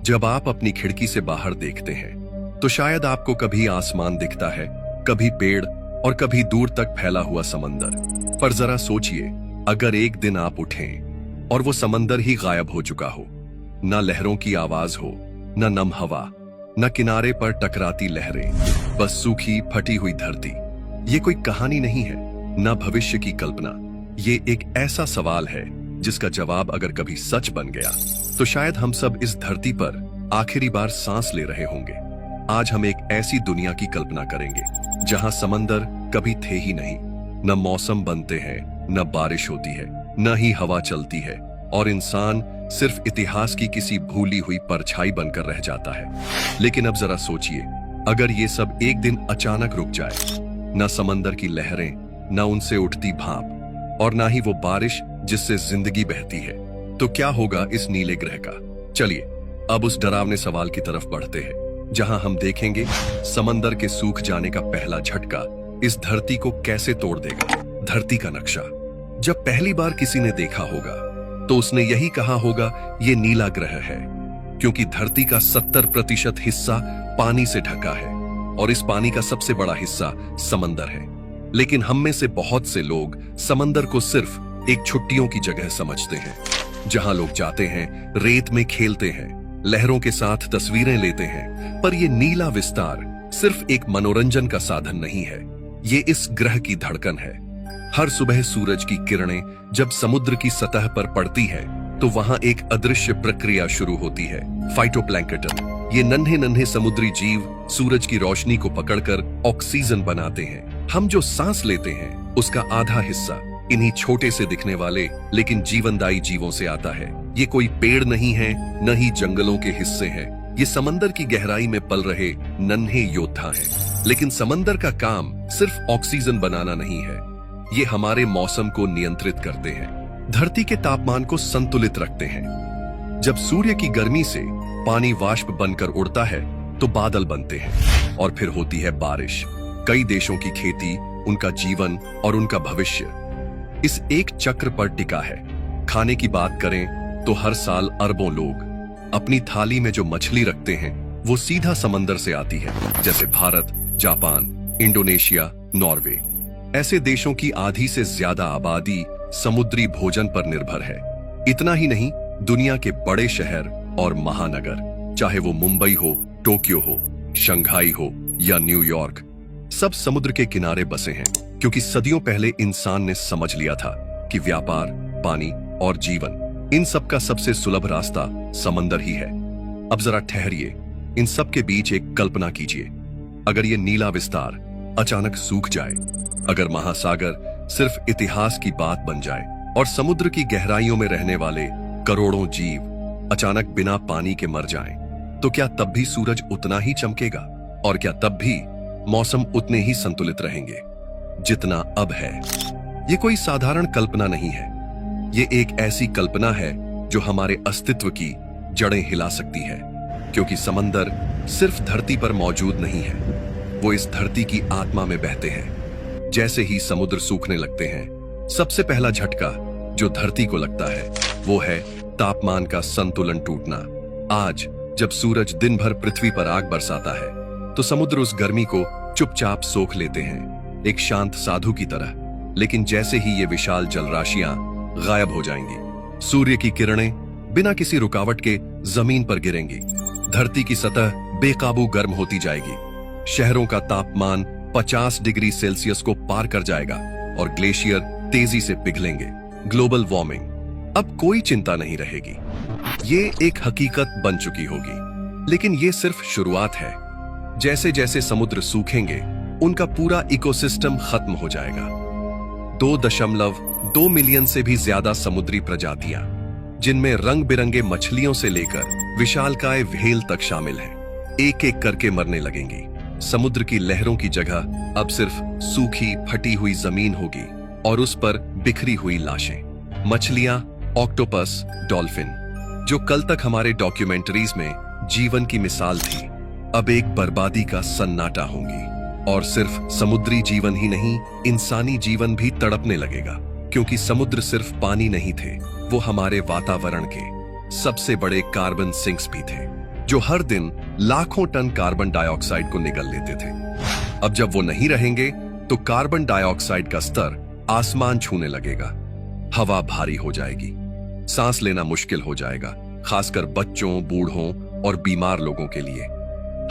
जब आप अपनी खिड़की से बाहर देखते हैं तो शायद आपको कभी आसमान दिखता है, कभी पेड़ और कभी दूर तक फैला हुआ समंदर। पर जरा सोचिए, अगर एक दिन आप उठें और वो समंदर ही गायब हो चुका हो, न लहरों की आवाज हो, न नम हवा, न किनारे पर टकराती लहरें, बस सूखी फटी हुई धरती। ये कोई कहानी नहीं है, न भविष्य की कल्पना। ये एक ऐसा सवाल है जिसका जवाब अगर कभी सच बन गया तो शायद हम सब इस धरती पर आखिरी बार सांस ले रहे होंगे। आज हम एक ऐसी दुनिया की कल्पना करेंगे जहां समंदर कभी थे ही नहीं, न मौसम बनते हैं, न बारिश होती है, न ही हवा चलती है, और इंसान सिर्फ इतिहास की किसी भूली हुई परछाई बनकर रह जाता है। लेकिन अब जरा सोचिए, अगर ये सब एक दिन अचानक रुक जाए, न समंदर की लहरें, न उनसे उठती भाप, और ना ही वो बारिश जिससे जिंदगी बहती है, तो क्या होगा इस नीले ग्रह का? चलिए अब उस डरावने सवाल की तरफ बढ़ते हैं, जहां हम देखेंगे समंदर के सूख जाने का पहला झटका इस धरती को कैसे तोड़ देगा। धरती का नक्शा जब पहली बार किसी ने देखा होगा तो उसने यही कहा होगा, ये नीला ग्रह है, क्योंकि धरती का 70% हिस्सा पानी से ढका है और इस पानी का सबसे बड़ा हिस्सा समंदर है। लेकिन हम में से बहुत से लोग समंदर को सिर्फ एक छुट्टियों की जगह समझते हैं, जहां लोग जाते हैं, रेत में खेलते हैं, लहरों के साथ तस्वीरें लेते हैं। पर यह नीला विस्तार सिर्फ एक मनोरंजन का साधन नहीं है, ये इस ग्रह की धड़कन है। हर सुबह सूरज की किरणें जब समुद्र की सतह पर पड़ती है तो वहां एक अदृश्य प्रक्रिया शुरू होती है, फाइटोप्लैंक्टन। ये नन्हे नन्हे समुद्री जीव सूरज की रोशनी को पकड़कर ऑक्सीजन बनाते हैं। हम जो सांस लेते हैं उसका आधा हिस्सा इन्हीं छोटे से दिखने वाले लेकिन जीवनदायी जीवों से आता है। ये कोई पेड़ नहीं है, न ही जंगलों के हिस्से हैं। ये समंदर की गहराई में पल रहे नन्हे योद्धा हैं। लेकिन समंदर का काम सिर्फ ऑक्सीजन बनाना नहीं है, ये हमारे मौसम को नियंत्रित करते हैं, धरती के तापमान को संतुलित रखते हैं। जब सूर्य की गर्मी से पानी वाष्प बनकर उड़ता है तो बादल बनते हैं और फिर होती है बारिश। कई देशों की खेती, उनका जीवन और उनका भविष्य इस एक चक्र पर टिका है। खाने की बात करें तो हर साल अरबों लोग अपनी थाली में जो मछली रखते हैं वो सीधा समंदर से आती है, जैसे भारत, जापान, इंडोनेशिया, नॉर्वे। ऐसे देशों की आधी से ज्यादा आबादी समुद्री भोजन पर निर्भर है। इतना ही नहीं, दुनिया के बड़े शहर और महानगर, चाहे वो मुंबई हो, टोक्यो हो, शंघाई हो या न्यूयॉर्क, सब समुद्र के किनारे बसे हैं, क्योंकि सदियों पहले इंसान ने समझ लिया था कि व्यापार, पानी और जीवन, इन सब का सबसे सुलभ रास्ता समंदर ही है। अब जरा ठहरिए, इन सब के बीच एक कल्पना कीजिए। अगर ये नीला विस्तार अचानक सूख जाए, अगर महासागर सिर्फ इतिहास की बात बन जाए और समुद्र की गहराइयों में रहने वाले करोड़ों जीव अचानक बिना पानी के मर जाएं, तो क्या तब भी सूरज उतना ही चमकेगा? और क्या तब भी मौसम उतने ही संतुलित रहेंगे जितना अब है? ये कोई साधारण कल्पना नहीं है, ये एक ऐसी कल्पना है जो हमारे अस्तित्व की जड़ें हिला सकती है। क्योंकि समंदर सिर्फ धरती पर मौजूद नहीं है, वो इस धरती की आत्मा में बहते हैं। जैसे ही समुद्र सूखने लगते हैं, सबसे पहला झटका जो धरती को लगता है वो है तापमान का संतुलन टूटना। आज जब सूरज दिन भर पृथ्वी पर आग बरसाता है तो समुद्र उस गर्मी को चुपचाप सोख लेते हैं, एक शांत साधु की तरह। लेकिन जैसे ही ये विशाल जलराशियां गायब हो जाएंगी, सूर्य की किरणें बिना किसी रुकावट के जमीन पर गिरेंगी, धरती की सतह बेकाबू गर्म होती जाएगी, शहरों का तापमान 50 डिग्री सेल्सियस को पार कर जाएगा और ग्लेशियर तेजी से पिघलेंगे। ग्लोबल वार्मिंग अब कोई चिंता नहीं रहेगी, ये एक हकीकत बन चुकी होगी। लेकिन ये सिर्फ शुरुआत है। जैसे जैसे समुद्र सूखेंगे, उनका पूरा इकोसिस्टम खत्म हो जाएगा। 2.2 मिलियन से भी ज्यादा समुद्री प्रजातियां, जिनमें रंग बिरंगे मछलियों से लेकर विशालकाय व्हेल तक शामिल हैं, एक एक करके मरने लगेंगी। समुद्र की लहरों की जगह अब सिर्फ सूखी फटी हुई जमीन होगी और उस पर बिखरी हुई लाशें। मछलियां, ऑक्टोपस, डॉल्फिन, जो कल तक हमारे डॉक्यूमेंट्रीज में जीवन की मिसाल थी, अब एक बर्बादी का सन्नाटा होंगी। और सिर्फ समुद्री जीवन ही नहीं, इंसानी जीवन भी तड़पने लगेगा, क्योंकि समुद्र सिर्फ पानी नहीं थे, वो हमारे वातावरण के सबसे बड़े कार्बन सिंक्स भी थे। जो हर दिन लाखों टन कार्बन डाइऑक्साइड को निगल लेते थे। अब जब वो नहीं रहेंगे तो कार्बन डाइऑक्साइड का स्तर आसमान छूने लगेगा, हवा भारी हो जाएगी, सांस लेना मुश्किल हो जाएगा, खासकर बच्चों, बूढ़ों और बीमार लोगों के लिए।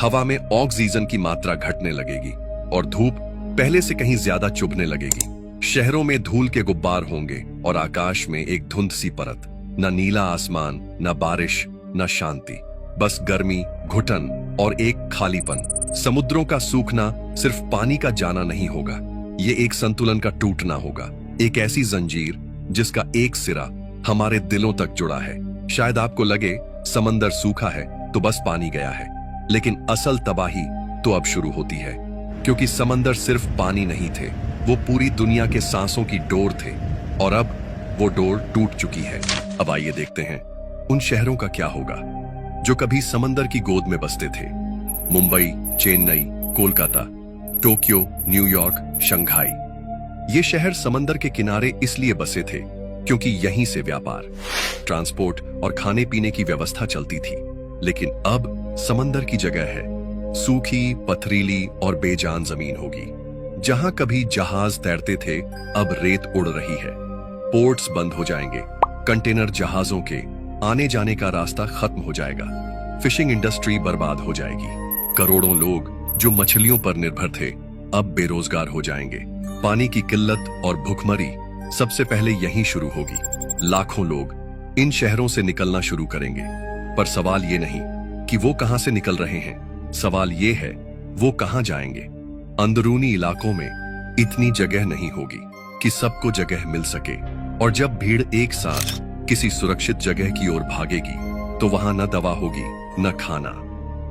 हवा में ऑक्सीजन की मात्रा घटने लगेगी और धूप पहले से कहीं ज्यादा चुभने लगेगी। शहरों में धूल के गुब्बार होंगे और आकाश में एक धुंध सी परत, न नीला आसमान, न बारिश, न शांति, बस गर्मी, घुटन और एक खालीपन। समुद्रों का सूखना सिर्फ पानी का जाना नहीं होगा, ये एक संतुलन का टूटना होगा, एक ऐसी जंजीर जिसका एक सिरा हमारे दिलों तक जुड़ा है। शायद आपको लगे समंदर सूखा है तो बस पानी गया है, लेकिन असल तबाही तो अब शुरू होती है, क्योंकि समंदर सिर्फ पानी नहीं थे, वो पूरी दुनिया के सांसों की डोर थे और अब वो डोर टूट चुकी है। अब आइए देखते हैं उन शहरों का क्या होगा जो कभी समंदर की गोद में बसते थे। Mumbai, Chennai, Kolkata, Tokyo, New York, Shanghai. ये शहर समंदर के किनारे इसलिए बसे थे क्योंकि यहीं से व्यापार, ट्रांसपोर्ट और खाने पीने की व्यवस्था चलती थी। लेकिन अब समंदर की जगह है सूखी, पथरीली और बेजान जमीन होगी। जहां कभी जहाज तैरते थे अब रेत उड़ रही है, पोर्ट्स बंद हो जाएंगे, कंटेनर जहाजों के आने जाने का रास्ता खत्म हो जाएगा, फिशिंग इंडस्ट्री बर्बाद हो जाएगी। करोड़ों लोग जो मछलियों पर निर्भर थे अब बेरोजगार हो जाएंगे। पानी की किल्लत और भुखमरी सबसे पहले यहीं शुरू होगी। लाखों लोग इन शहरों से निकलना शुरू करेंगे, पर सवाल ये नहीं कि वो कहां से निकल रहे हैं, सवाल ये है वो कहां जाएंगे। अंदरूनी इलाकों में इतनी जगह नहीं होगी कि सबको जगह मिल सके, और जब भीड़ एक साथ किसी सुरक्षित जगह की ओर भागेगी तो वहां न दवा होगी, न खाना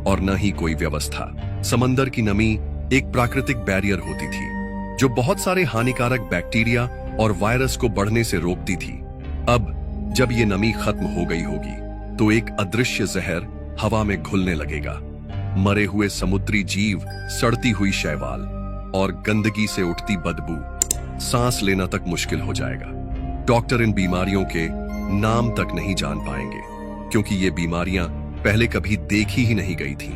और न ही कोई व्यवस्था। समंदर की नमी एक प्राकृतिक बैरियर होती थी जो बहुत सारे हानिकारक बैक्टीरिया और वायरस को बढ़ने से रोकती थी। अब जब ये नमी खत्म हो गई होगी तो एक अदृश्य जहर हवा में घुलने लगेगा। मरे हुए समुद्री जीव, सड़ती हुई शैवाल और गंदगी से उठती बदबू, सांस लेना तक मुश्किल हो जाएगा। डॉक्टर इन बीमारियों के नाम तक नहीं जान पाएंगे, क्योंकि ये बीमारियां पहले कभी देखी ही नहीं गई थी।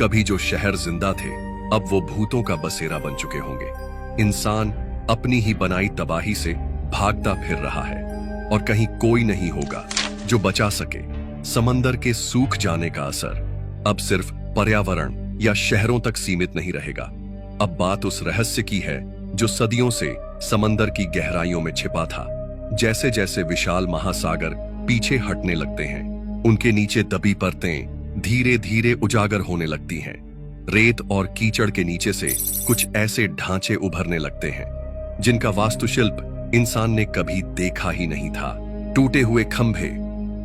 कभी जो शहर जिंदा थे अब वो भूतों का बसेरा बन चुके होंगे। इंसान अपनी ही बनाई तबाही से भागता फिर रहा है और कहीं कोई नहीं होगा जो बचा सके। समंदर के सूख जाने का असर अब सिर्फ पर्यावरण या शहरों तक सीमित नहीं रहेगा। अब बात उस रहस्य की है जो सदियों से समंदर की गहराइयों में छिपा था। जैसे जैसे विशाल महासागर पीछे हटने लगते हैं, उनके नीचे दबी परतें धीरे धीरे उजागर होने लगती हैं। रेत और कीचड़ के नीचे से कुछ ऐसे ढांचे उभरने लगते हैं जिनका वास्तुशिल्प इंसान ने कभी देखा ही नहीं था। टूटे हुए खंभे,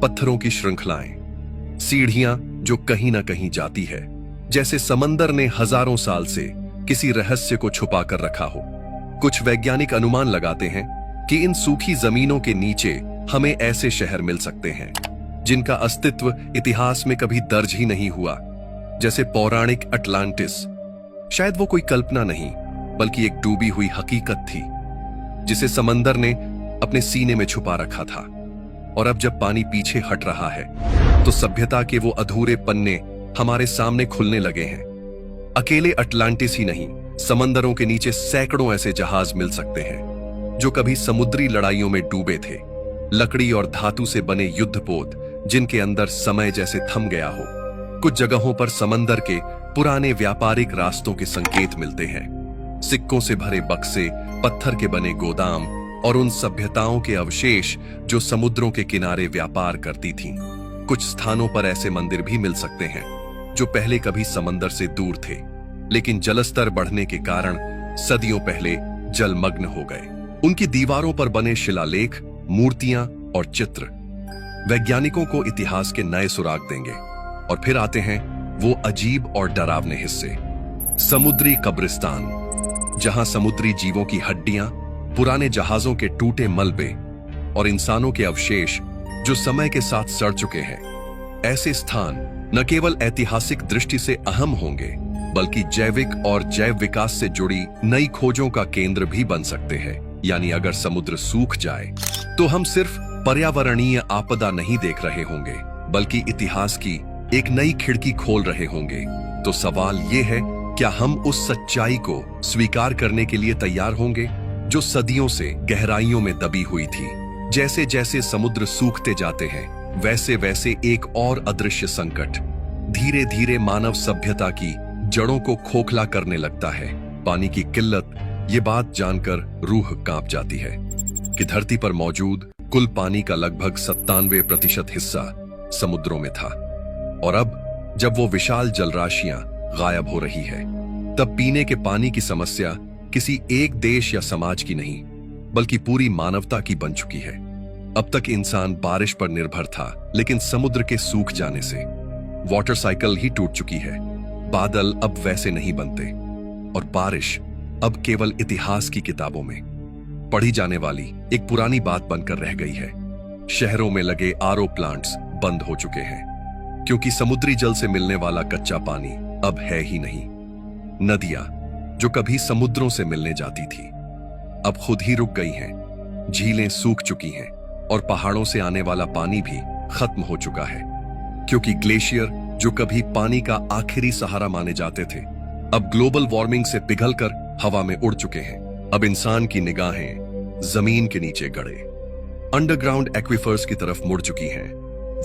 पत्थरों की श्रृंखलाएं, सीढ़ियां जो कहीं ना कहीं जाती है, जैसे समंदर ने हजारों साल से किसी रहस्य को छुपा कर रखा हो। कुछ वैज्ञानिक अनुमान लगाते हैं कि इन सूखी जमीनों के नीचे हमें ऐसे शहर मिल सकते हैं जिनका अस्तित्व इतिहास में कभी दर्ज ही नहीं हुआ, जैसे पौराणिक अटलांटिस। शायद वो कोई कल्पना नहीं बल्कि एक डूबी हुई हकीकत थी जिसे समंदर ने अपने सीने में छुपा रखा था। और अब जब पानी पीछे हट रहा है तो सभ्यता के वो अधूरे पन्ने हमारे सामने खुलने लगे हैं। अकेले अटलांटिस ही नहीं, समंदरों के नीचे सैकड़ों ऐसे जहाज मिल सकते हैं जो कभी समुद्री लड़ाइयों में डूबे थे। लकड़ी और धातु से बने युद्धपोत जिनके अंदर समय जैसे थम गया हो। कुछ जगहों पर समंदर के पुराने व्यापारिक रास्तों के संकेत मिलते हैं। सिक्कों से भरे बक्से, पत्थर के बने गोदाम और उन सभ्यताओं के अवशेष जो समुद्रों के किनारे व्यापार करती थीं। कुछ स्थानों पर ऐसे मंदिर भी मिल सकते हैं जो पहले कभी समंदर से दूर थे, लेकिन जलस्तर बढ़ने के कारण सदियों पहले जलमग्न हो गए। उनकी दीवारों पर बने शिलालेख, मूर्तियां और चित्र वैज्ञानिकों को इतिहास के नए सुराग देंगे। और फिर आते हैं वो अजीब और डरावने हिस्से, समुद्री कब्रिस्तान, जहां समुद्री जीवों की हड्डियां, पुराने जहाजों के टूटे मलबे और इंसानों के अवशेष जो समय के साथ सड़ चुके हैं। ऐसे स्थान न केवल ऐतिहासिक दृष्टि से अहम होंगे बल्कि जैविक और जैव विकास से जुड़ी नई खोजों का केंद्र भी बन सकते हैं। यानी अगर समुद्र सूख जाए तो हम सिर्फ पर्यावरणीय आपदा नहीं देख रहे होंगे बल्कि इतिहास की एक नई खिड़की खोल रहे होंगे। तो सवाल ये है, क्या हम उस सच्चाई को स्वीकार करने के लिए तैयार होंगे जो सदियों से गहराइयों में दबी हुई थी? जैसे जैसे समुद्र सूखते जाते हैं, वैसे वैसे एक और अदृश्य संकट धीरे धीरे मानव सभ्यता की जड़ों को खोखला करने लगता है। पानी की किल्लत, ये बात जानकर रूह कांप जाती है कि धरती पर मौजूद कुल पानी का लगभग 97% हिस्सा समुद्रों में था। और अब जब वो विशाल जलराशियां गायब हो रही है, तब पीने के पानी की समस्या किसी एक देश या समाज की नहीं, बल्कि पूरी मानवता की बन चुकी है। अब तक इंसान बारिश पर निर्भर था, लेकिन समुद्र के सूख जाने से वाटर साइकिल ही टूट चुकी है। बादल अब वैसे नहीं बनते और बारिश अब केवल इतिहास की किताबों में पढ़ी जाने वाली एक पुरानी बात बनकर रह गई है। शहरों में लगे आरओ प्लांट्स बंद हो चुके हैं, क्योंकि समुद्री जल से मिलने वाला कच्चा पानी अब है ही नहीं। नदियां जो कभी समुद्रों से मिलने जाती थी, अब खुद ही रुक गई हैं। झीलें सूख चुकी हैं और पहाड़ों से आने वाला पानी भी खत्म हो चुका है, क्योंकि ग्लेशियर जो कभी पानी का आखिरी सहारा माने जाते थे, अब ग्लोबल वार्मिंग से पिघलकर हवा में उड़ चुके हैं। अब इंसान की निगाहें जमीन के नीचे गड़े अंडरग्राउंड एक्विफर्स की तरफ मुड़ चुकी हैं।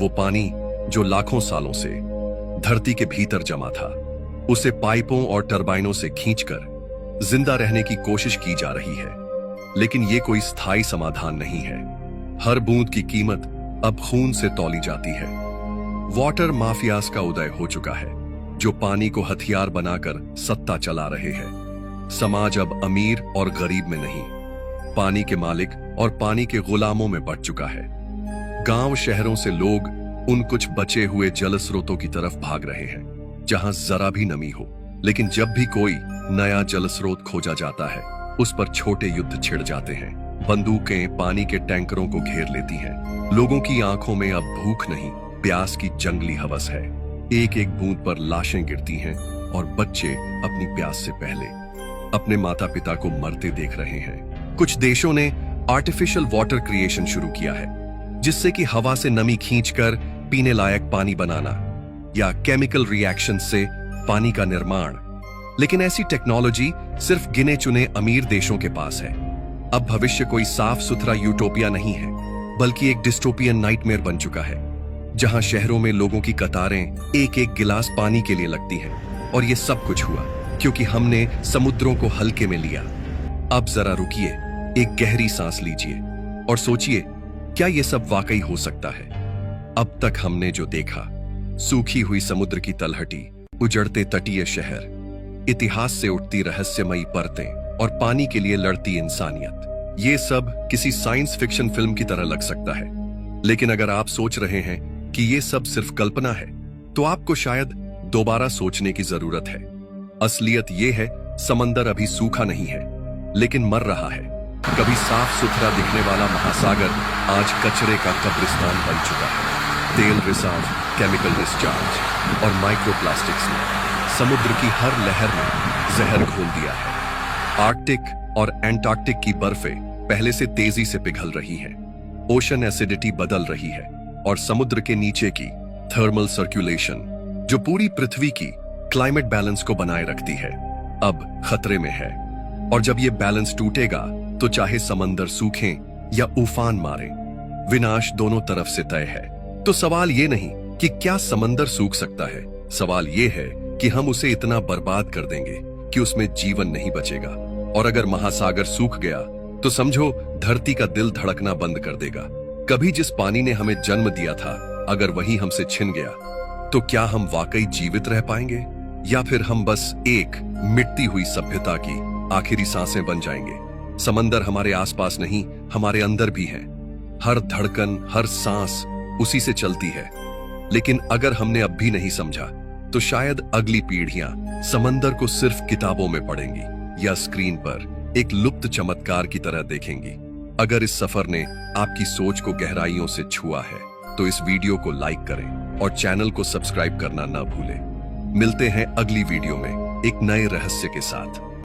वो पानी जो लाखों सालों से धरती के भीतर जमा था, उसे पाइपों और टरबाइनों से खींचकर जिंदा रहने की कोशिश की जा रही है। लेकिन ये कोई स्थायी समाधान नहीं है। हर बूंद की कीमत अब खून से तौली जाती है। वाटर माफियाज का उदय हो चुका है, जो पानी को हथियार बनाकर सत्ता चला रहे हैं। समाज अब अमीर और गरीब में नहीं, पानी के मालिक और पानी के गुलामों में बंट चुका है। गांव शहरों से लोग उन कुछ बचे हुए जल स्रोतों की तरफ भाग रहे हैं जहां जरा भी नमी हो। लेकिन जब भी कोई नया जल स्रोत खोजा जाता है, उस पर छोटे युद्ध छिड़ जाते हैं। बंदूकें पानी के टैंकरों को घेर लेती हैं। लोगों की आंखों में अब भूख नहीं, प्यास की जंगली हवस है। एक एक बूंद पर लाशें गिरती हैं और बच्चे अपनी प्यास से पहले अपने माता पिता को मरते देख रहे हैं। कुछ देशों ने आर्टिफिशियल वाटर क्रिएशन शुरू किया है, जिससे कि हवा से नमी खींचकर पीने लायक पानी बनाना या केमिकल रिएक्शन से पानी का निर्माण। लेकिन ऐसी टेक्नोलॉजी सिर्फ गिने चुने अमीर देशों के पास है। अब भविष्य कोई साफ सुथरा यूटोपिया नहीं है, बल्कि एक डिस्टोपियन नाइटमेयर बन चुका है, जहां शहरों में लोगों की कतारें एक एक गिलास पानी के लिए लगती हैं। और ये सब कुछ हुआ क्योंकि हमने समुद्रों को हल्के में लिया। अब जरा रुकिए, एक गहरी सांस लीजिए और सोचिए, क्या ये सब वाकई हो सकता है? अब तक हमने जो देखा, सूखी हुई समुद्र की तलहटी, उजड़ते तटीय शहर, इतिहास से उठती रहस्यमयी परतें और पानी के लिए लड़ती इंसानियत, ये सब किसी साइंस फिक्शन फिल्म की तरह लग सकता है। लेकिन अगर आप सोच रहे हैं कि ये सब सिर्फ कल्पना है, तो आपको शायद दोबारा सोचने की जरूरत है। असलियत ये है, समंदर अभी सूखा नहीं है, लेकिन मर रहा है। कभी साफ सुथरा दिखने वाला महासागर आज कचरे का कब्रिस्तान बन चुका है। तेल रिसाव, केमिकल डिस्चार्ज और माइक्रोप्लास्टिक्स ने समुद्र की हर लहर में जहर घोल दिया है। आर्कटिक और एंटार्कटिक की बर्फें पहले से तेजी से पिघल रही हैं। ओशन एसिडिटी बदल रही है और समुद्र के नीचे की थर्मल सर्कुलेशन, जो पूरी पृथ्वी की क्लाइमेट बैलेंस को बनाए रखती है, अब खतरे में है। और जब ये बैलेंस टूटेगा, तो चाहे समंदर सूखें या उफान मारे, विनाश दोनों तरफ से तय है। तो सवाल ये नहीं कि क्या समंदर सूख सकता है, सवाल ये है कि हम उसे इतना बर्बाद कर देंगे कि उसमें जीवन नहीं बचेगा। और अगर महासागर सूख गया, तो समझो धरती का दिल धड़कना बंद कर देगा। कभी जिस पानी ने हमें जन्म दिया था, अगर वही हमसे छिन गया, तो क्या हम वाकई जीवित रह पाएंगे, या फिर हम बस एक मिटती हुई सभ्यता की आखिरी सांसें बन जाएंगे? समंदर हमारे आसपास नहीं, हमारे अंदर भी है। हर धड़कन, हर सांस उसी से चलती है। लेकिन अगर हमने अब भी नहीं समझा, तो शायद अगली पीढ़ियां समंदर को सिर्फ किताबों में पढ़ेंगी या स्क्रीन पर एक लुप्त चमत्कार की तरह देखेंगी। अगर इस सफर ने आपकी सोच को गहराइयों से छुआ है, तो इस वीडियो को लाइक करें और चैनल को सब्सक्राइब करना न भूलें। मिलते हैं अगली वीडियो में एक नए रहस्य के साथ।